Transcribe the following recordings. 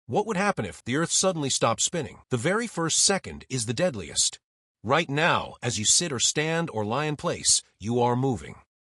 What would happen if the Earth suddenly stopped spinning? The very first second is the deadliest. Right now, as you sit or stand or lie in place, you are moving.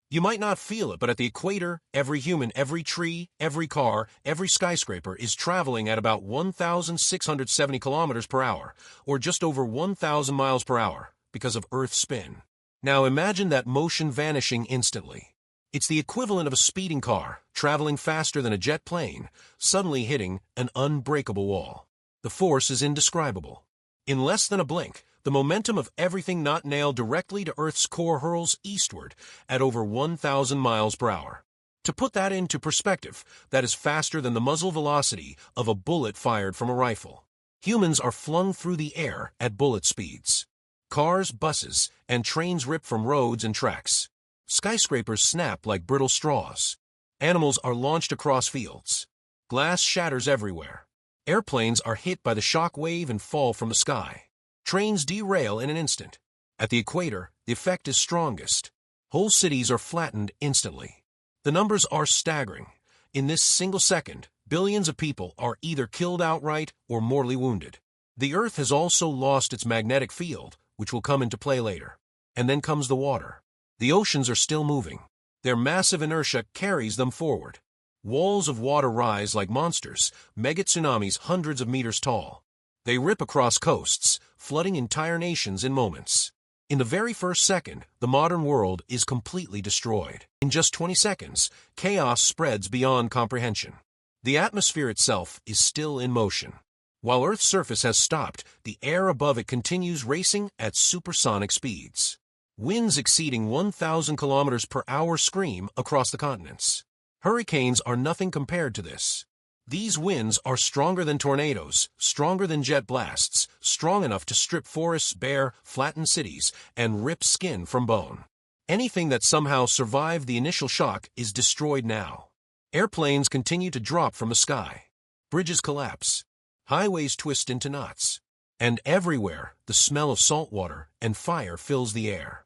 You might not feel it, but at the equator, every human, every tree, every car, every skyscraper is traveling at about 1,670 kilometers per hour, or just over 1,000 miles per hour, because of Earth's spin. Now imagine that motion vanishing instantly. It's the equivalent of a speeding car, traveling faster than a jet plane, suddenly hitting an unbreakable wall. The force is indescribable. In less than a blink, the momentum of everything not nailed directly to Earth's core hurls eastward at over 1,000 miles per hour. To put that into perspective, that is faster than the muzzle velocity of a bullet fired from a rifle. Humans are flung through the air at bullet speeds. Cars, buses, and trains rip from roads and tracks. Skyscrapers snap like brittle straws. Animals are launched across fields. Glass shatters everywhere. Airplanes are hit by the shock wave and fall from the sky. Trains derail in an instant. At the equator, the effect is strongest. Whole cities are flattened instantly. The numbers are staggering. In this single second, billions of people are either killed outright or mortally wounded. The Earth has also lost its magnetic field, which will come into play later. And then comes the water. The oceans are still moving. Their massive inertia carries them forward. Walls of water rise like monsters, mega tsunamis hundreds of meters tall. They rip across coasts, flooding entire nations in moments. In the very first second, the modern world is completely destroyed. In just 20 seconds, chaos spreads beyond comprehension. The atmosphere itself is still in motion. While Earth's surface has stopped, the air above it continues racing at supersonic speeds. Winds exceeding 1,000 kilometers per hour scream across the continents. Hurricanes are nothing compared to this. These winds are stronger than tornadoes, stronger than jet blasts, strong enough to strip forests bare, flatten cities, and rip skin from bone. Anything that somehow survived the initial shock is destroyed now. Airplanes continue to drop from the sky. Bridges collapse. Highways twist into knots. And everywhere, the smell of salt water and fire fills the air.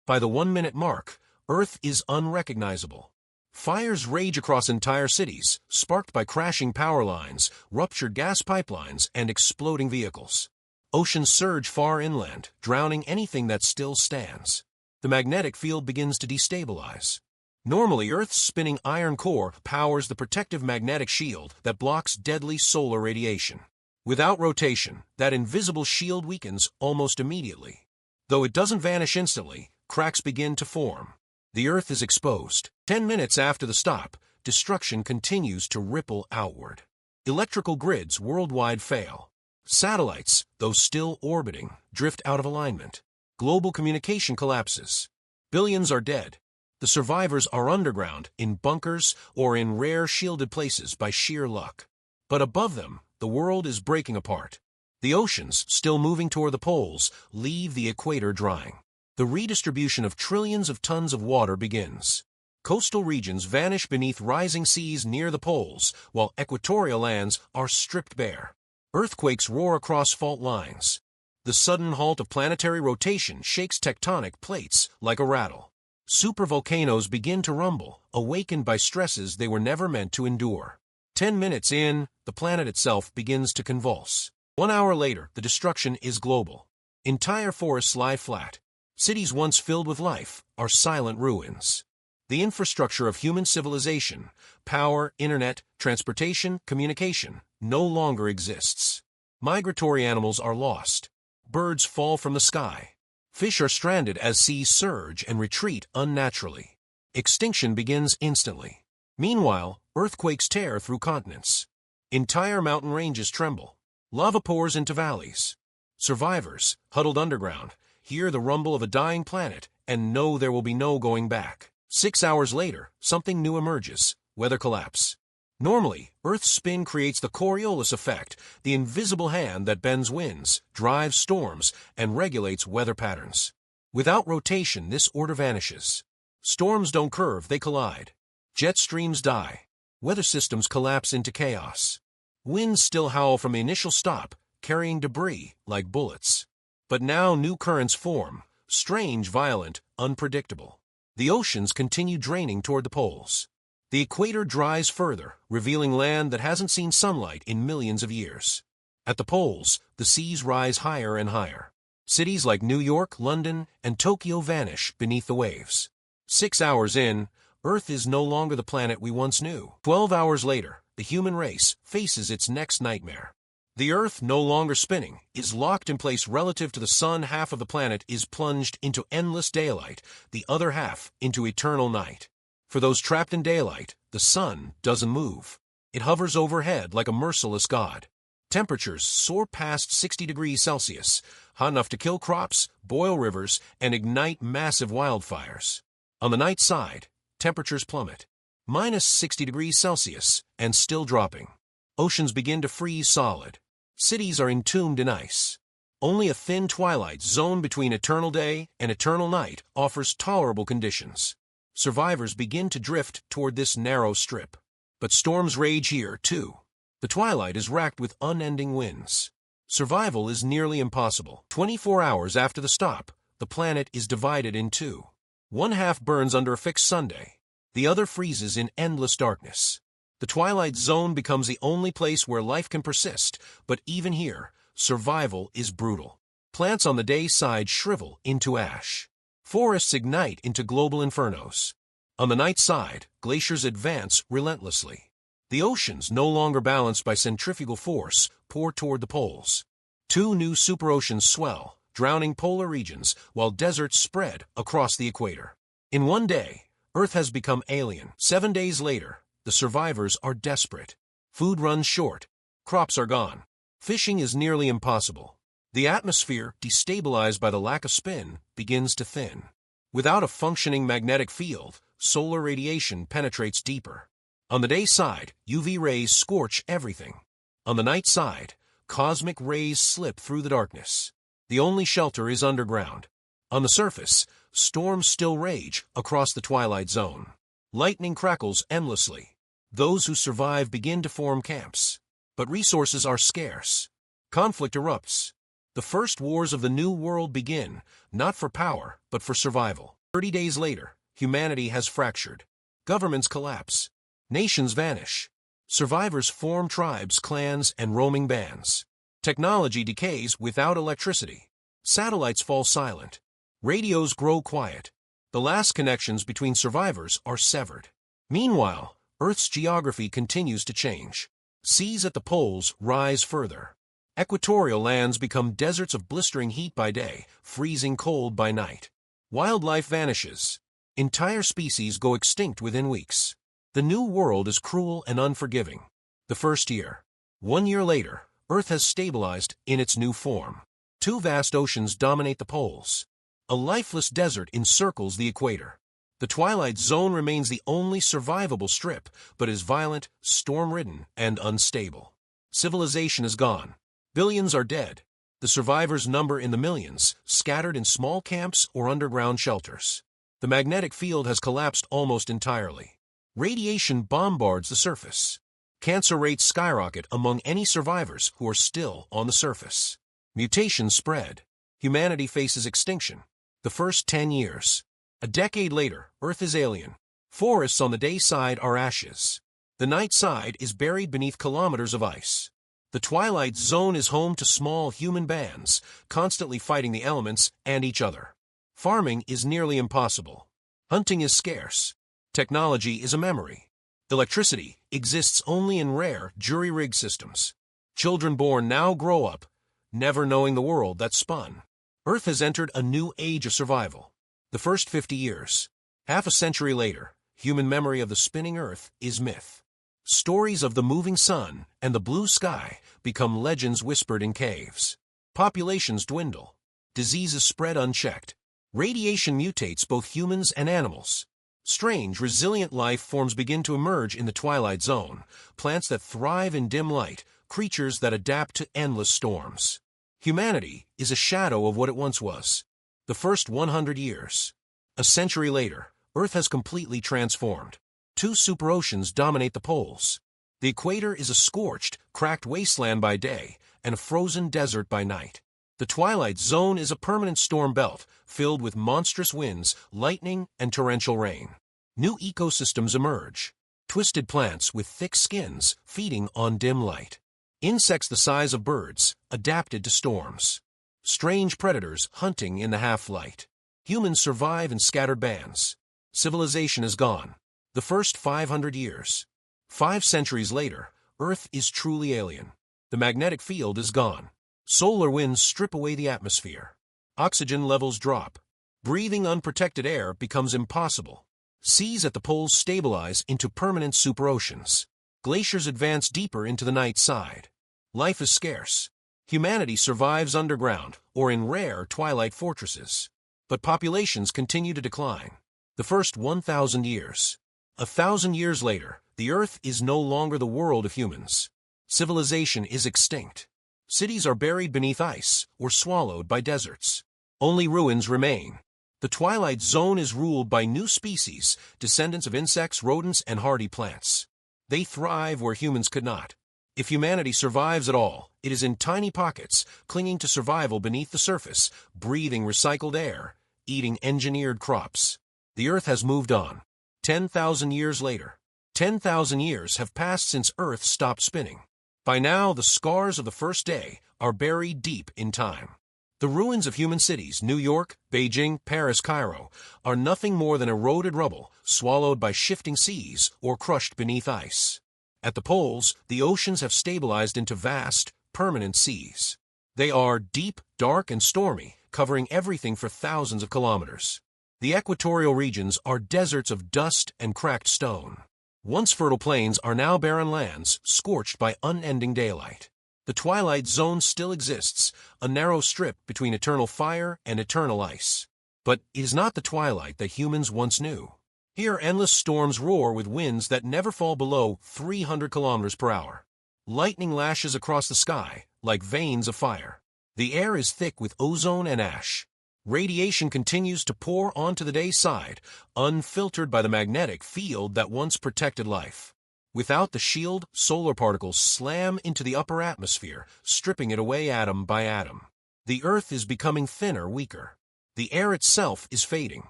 By the 1-minute mark, Earth is unrecognizable. Fires rage across entire cities, sparked by crashing power lines, ruptured gas pipelines, and exploding vehicles. Oceans surge far inland, drowning anything that still stands. The magnetic field begins to destabilize. Normally, Earth's spinning iron core powers the protective magnetic shield that blocks deadly solar radiation. Without rotation, that invisible shield weakens almost immediately. Though it doesn't vanish instantly, cracks begin to form. The Earth is exposed. 10 minutes after the stop, destruction continues to ripple outward. Electrical grids worldwide fail. Satellites, though still orbiting, drift out of alignment. Global communication collapses. Billions are dead. The survivors are underground, in bunkers, or in rare shielded places by sheer luck. But above them, the world is breaking apart. The oceans, still moving toward the poles, leave the equator drying. The redistribution of trillions of tons of water begins. Coastal regions vanish beneath rising seas near the poles, while equatorial lands are stripped bare. Earthquakes roar across fault lines. The sudden halt of planetary rotation shakes tectonic plates like a rattle. Supervolcanoes begin to rumble, awakened by stresses they were never meant to endure. 10 minutes in, the planet itself begins to convulse. 1 hour later, the destruction is global. Entire forests lie flat. Cities once filled with life are silent ruins. The infrastructure of human civilization, power, internet, transportation, communication, no longer exists. Migratory animals are lost. Birds fall from the sky. Fish are stranded as seas surge and retreat unnaturally. Extinction begins instantly. Meanwhile, earthquakes tear through continents. Entire mountain ranges tremble. Lava pours into valleys. Survivors, huddled underground, hear the rumble of a dying planet and know there will be no going back. 6 hours later, something new emerges: weather collapse. Normally, Earth's spin creates the Coriolis effect, the invisible hand that bends winds, drives storms, and regulates weather patterns. Without rotation, this order vanishes. Storms don't curve, they collide. Jet streams die. Weather systems collapse into chaos. Winds still howl from the initial stop, carrying debris like bullets. But now new currents form, strange, violent, unpredictable. The oceans continue draining toward the poles. The equator dries further, revealing land that hasn't seen sunlight in millions of years. At the poles, the seas rise higher and higher. Cities like New York, London, and Tokyo vanish beneath the waves. 6 hours in, Earth is no longer the planet we once knew. 12 hours later, the human race faces its next nightmare. The Earth, no longer spinning, is locked in place relative to the sun. Half of the planet is plunged into endless daylight, the other half into eternal night. For those trapped in daylight, the sun doesn't move. It hovers overhead like a merciless god. Temperatures soar past 60 degrees Celsius, hot enough to kill crops, boil rivers, and ignite massive wildfires. On the night side, temperatures plummet. Minus 60 degrees Celsius, and still dropping. Oceans begin to freeze solid. Cities are entombed in ice. Only a thin twilight zone between eternal day and eternal night offers tolerable conditions. Survivors begin to drift toward this narrow strip. But storms rage here, too. The twilight is racked with unending winds. Survival is nearly impossible. 24 hours after the stop, the planet is divided in two. One half burns under a fixed Sunday. The other freezes in endless darkness. The twilight zone becomes the only place where life can persist, but even here, survival is brutal. Plants on the day side shrivel into ash. Forests ignite into global infernos. On the night side, glaciers advance relentlessly. The oceans, no longer balanced by centrifugal force, pour toward the poles. Two new superoceans swell, drowning polar regions, while deserts spread across the equator. In one day, Earth has become alien. 7 days later, the survivors are desperate. Food runs short. Crops are gone. Fishing is nearly impossible. The atmosphere, destabilized by the lack of spin, begins to thin. Without a functioning magnetic field, solar radiation penetrates deeper. On the day side, UV rays scorch everything. On the night side, cosmic rays slip through the darkness. The only shelter is underground. On the surface, storms still rage across the twilight zone. Lightning crackles endlessly. Those who survive begin to form camps. But resources are scarce. Conflict erupts. The first wars of the New World begin, not for power, but for survival. 30 days later, humanity has fractured. Governments collapse. Nations vanish. Survivors form tribes, clans, and roaming bands. Technology decays without electricity. Satellites fall silent. Radios grow quiet. The last connections between survivors are severed. Meanwhile, Earth's geography continues to change. Seas at the poles rise further. Equatorial lands become deserts of blistering heat by day, freezing cold by night. Wildlife vanishes. Entire species go extinct within weeks. The New World is cruel and unforgiving. The first year. 1 year later, Earth has stabilized in its new form. Two vast oceans dominate the poles. A lifeless desert encircles the equator. The twilight zone remains the only survivable strip, but is violent, storm-ridden, and unstable. Civilization is gone. Billions are dead. The survivors number in the millions, scattered in small camps or underground shelters. The magnetic field has collapsed almost entirely. Radiation bombards the surface. Cancer rates skyrocket among any survivors who are still on the surface. Mutations spread. Humanity faces extinction. The first 10 years. A decade later, Earth is alien. Forests on the day side are ashes. The night side is buried beneath kilometers of ice. The twilight zone is home to small human bands, constantly fighting the elements and each other. Farming is nearly impossible. Hunting is scarce. Technology is a memory. Electricity exists only in rare, jury-rigged systems. Children born now grow up, never knowing the world that spun. Earth has entered a new age of survival. The first 50 years. Half a century later, human memory of the spinning Earth is myth. Stories of the moving sun and the blue sky become legends whispered in caves. Populations dwindle. Diseases spread unchecked. Radiation mutates both humans and animals. Strange, resilient life forms begin to emerge in the twilight zone. Plants that thrive in dim light, creatures that adapt to endless storms. Humanity is a shadow of what it once was. The first 100 years. A century later, Earth has completely transformed. Two superoceans dominate the poles. The equator is a scorched, cracked wasteland by day and a frozen desert by night. The twilight zone is a permanent storm belt filled with monstrous winds, lightning, and torrential rain. New ecosystems emerge. Twisted plants with thick skins feeding on dim light. Insects the size of birds, adapted to storms. Strange predators hunting in the half-light. Humans survive in scattered bands. Civilization is gone. The first 500 years. 5 centuries later, Earth is truly alien. The magnetic field is gone. Solar winds strip away the atmosphere. Oxygen levels drop. Breathing unprotected air becomes impossible. Seas at the poles stabilize into permanent superoceans. Glaciers advance deeper into the night side. Life is scarce. Humanity survives underground or in rare twilight fortresses. But populations continue to decline. The first 1,000 years. 1,000 years later, the Earth is no longer the world of humans. Civilization is extinct. Cities are buried beneath ice or swallowed by deserts. Only ruins remain. The Twilight Zone is ruled by new species, descendants of insects, rodents, and hardy plants. They thrive where humans could not. If humanity survives at all, it is in tiny pockets, clinging to survival beneath the surface, breathing recycled air, eating engineered crops. The Earth has moved on. 10,000 years later. 10,000 years have passed since Earth stopped spinning. By now, the scars of the first day are buried deep in time. The ruins of human cities, New York, Beijing, Paris, Cairo, are nothing more than eroded rubble, swallowed by shifting seas or crushed beneath ice. At the poles, the oceans have stabilized into vast, permanent seas. They are deep, dark, and stormy, covering everything for thousands of kilometers. The equatorial regions are deserts of dust and cracked stone. Once fertile plains are now barren lands, scorched by unending daylight. The Twilight Zone still exists, a narrow strip between eternal fire and eternal ice. But it is not the twilight that humans once knew. Here endless storms roar with winds that never fall below 300 kilometers per hour. Lightning lashes across the sky, like veins of fire. The air is thick with ozone and ash. Radiation continues to pour onto the day side, unfiltered by the magnetic field that once protected life. Without the shield, solar particles slam into the upper atmosphere, stripping it away atom by atom. The Earth is becoming thinner, weaker. The air itself is fading.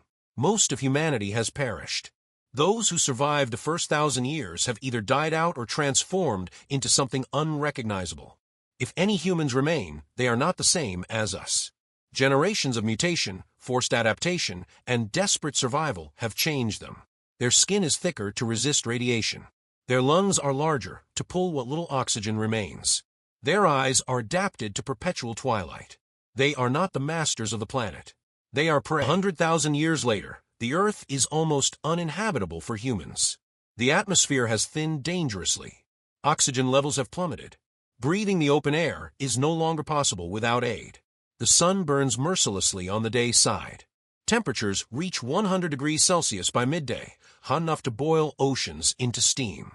Most of humanity has perished. Those who survived the first 1,000 years have either died out or transformed into something unrecognizable. If any humans remain, they are not the same as us. Generations of mutation, forced adaptation, and desperate survival have changed them. Their skin is thicker to resist radiation. Their lungs are larger to pull what little oxygen remains. Their eyes are adapted to perpetual twilight. They are not the masters of the planet. They are prey. 100,000 years later, the Earth is almost uninhabitable for humans. The atmosphere has thinned dangerously. Oxygen levels have plummeted. Breathing the open air is no longer possible without aid. The sun burns mercilessly on the day side. Temperatures reach 100 degrees Celsius by midday, hot enough to boil oceans into steam.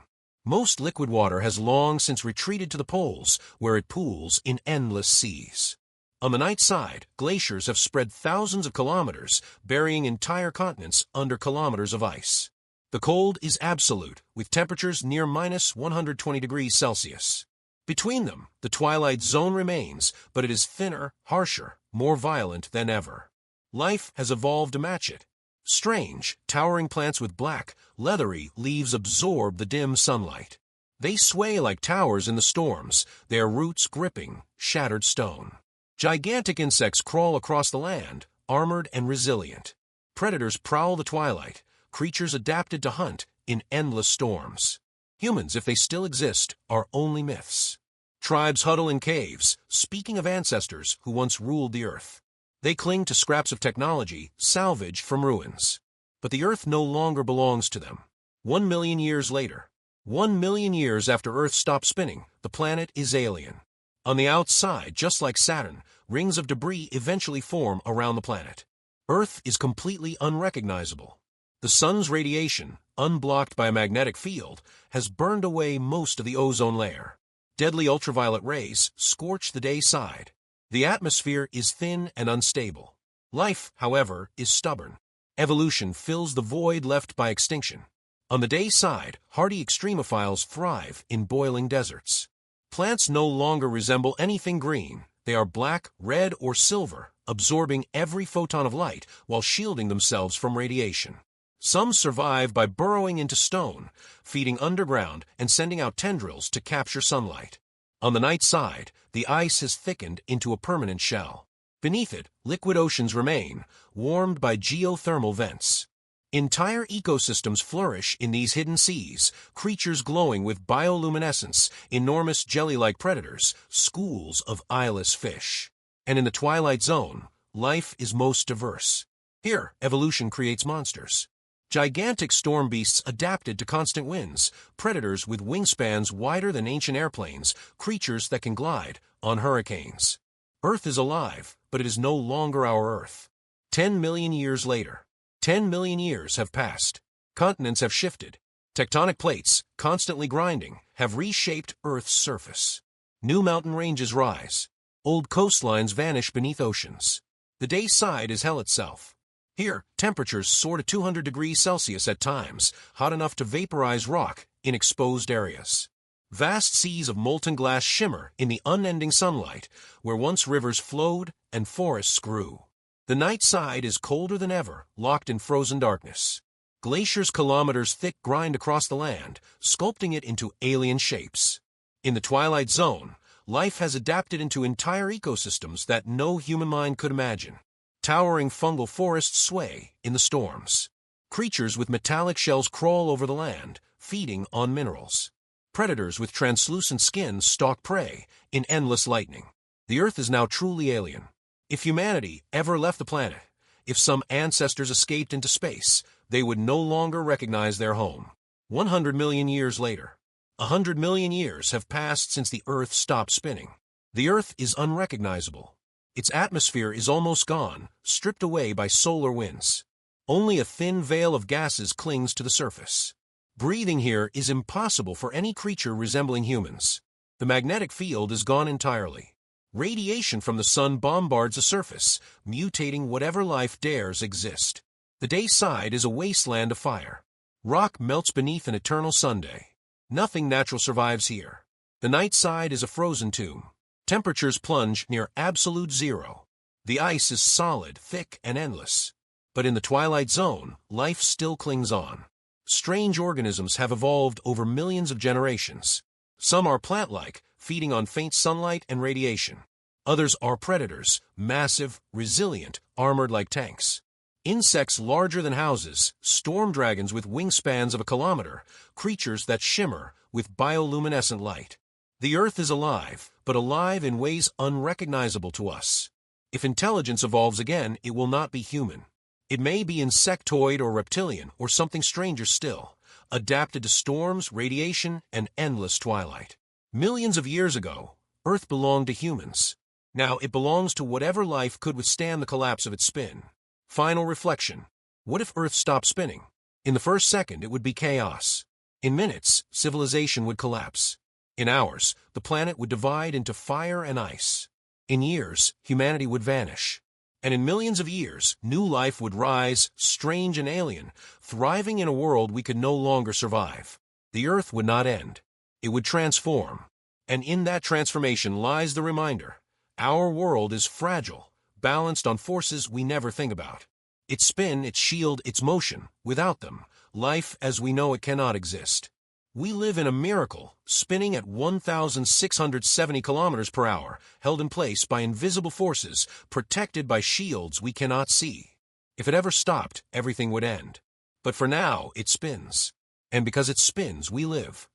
Most liquid water has long since retreated to the poles, where it pools in endless seas. On the night side, glaciers have spread thousands of kilometers, burying entire continents under kilometers of ice. The cold is absolute, with temperatures near minus 120 degrees Celsius. Between them, the Twilight Zone remains, but it is thinner, harsher, more violent than ever. Life has evolved to match it. Strange, towering plants with black, leathery leaves absorb the dim sunlight. They sway like towers in the storms, their roots gripping shattered stone. Gigantic insects crawl across the land, armored and resilient. Predators prowl the twilight, creatures adapted to hunt in endless storms. Humans, if they still exist, are only myths. Tribes huddle in caves, speaking of ancestors who once ruled the earth. They cling to scraps of technology salvaged from ruins. But the Earth no longer belongs to them. 1 million years later, 1 million years after Earth stopped spinning, the planet is alien. On the outside, just like Saturn, rings of debris eventually form around the planet. Earth is completely unrecognizable. The sun's radiation, unblocked by a magnetic field, has burned away most of the ozone layer. Deadly ultraviolet rays scorch the day side. The atmosphere is thin and unstable. Life, however, is stubborn. Evolution fills the void left by extinction. On the day side, hardy extremophiles thrive in boiling deserts. Plants no longer resemble anything green. They are black, red, or silver, absorbing every photon of light while shielding themselves from radiation. Some survive by burrowing into stone, feeding underground and sending out tendrils to capture sunlight. On the night side, the ice has thickened into a permanent shell. Beneath it, liquid oceans remain, warmed by geothermal vents. Entire ecosystems flourish in these hidden seas, creatures glowing with bioluminescence, enormous jelly-like predators, schools of eyeless fish. And in the twilight zone, life is most diverse. Here, evolution creates monsters. Gigantic storm beasts adapted to constant winds, predators with wingspans wider than ancient airplanes, creatures that can glide on hurricanes. Earth is alive, but it is no longer our Earth. 10 million years later. 10 million years have passed. Continents have shifted. Tectonic plates, constantly grinding, have reshaped Earth's surface. New mountain ranges rise. Old coastlines vanish beneath oceans. The day side is hell itself. Here, temperatures soar to 200 degrees Celsius at times, hot enough to vaporize rock in exposed areas. Vast seas of molten glass shimmer in the unending sunlight, where once rivers flowed and forests grew. The night side is colder than ever, locked in frozen darkness. Glaciers kilometers thick grind across the land, sculpting it into alien shapes. In the twilight zone, life has adapted into entire ecosystems that no human mind could imagine. Towering fungal forests sway in the storms. Creatures with metallic shells crawl over the land, feeding on minerals. Predators with translucent skin stalk prey in endless lightning. The Earth is now truly alien. If humanity ever left the planet, if some ancestors escaped into space, they would no longer recognize their home. 100 million years later. 100 million years have passed since the Earth stopped spinning. The Earth is unrecognizable. Its atmosphere is almost gone, stripped away by solar winds. Only a thin veil of gases clings to the surface. Breathing here is impossible for any creature resembling humans. The magnetic field is gone entirely. Radiation from the sun bombards the surface, mutating whatever life dares exist. The day side is a wasteland of fire. Rock melts beneath an eternal Sunday. Nothing natural survives here. The night side is a frozen tomb. Temperatures plunge near absolute zero. The ice is solid, thick, and endless. But in the twilight zone, life still clings on. Strange organisms have evolved over millions of generations. Some are plant-like, feeding on faint sunlight and radiation. Others are predators, massive, resilient, armored like tanks. Insects larger than houses, storm dragons with wingspans of a kilometer, creatures that shimmer with bioluminescent light. The Earth is alive, but alive in ways unrecognizable to us. If intelligence evolves again, it will not be human. It may be insectoid or reptilian, or something stranger still, adapted to storms, radiation, and endless twilight. Millions of years ago, Earth belonged to humans. Now it belongs to whatever life could withstand the collapse of its spin. Final reflection. What if Earth stopped spinning? In the first second, it would be chaos. In minutes, civilization would collapse. In hours, the planet would divide into fire and ice. In years, humanity would vanish. And in millions of years, new life would rise, strange and alien, thriving in a world we could no longer survive. The Earth would not end. It would transform. And in that transformation lies the reminder. Our world is fragile, balanced on forces we never think about. Its spin, its shield, its motion. Without them, life as we know it cannot exist. We live in a miracle, spinning at 1,670 kilometers per hour, held in place by invisible forces, protected by shields we cannot see. If it ever stopped, everything would end. But for now, it spins. And because it spins, we live.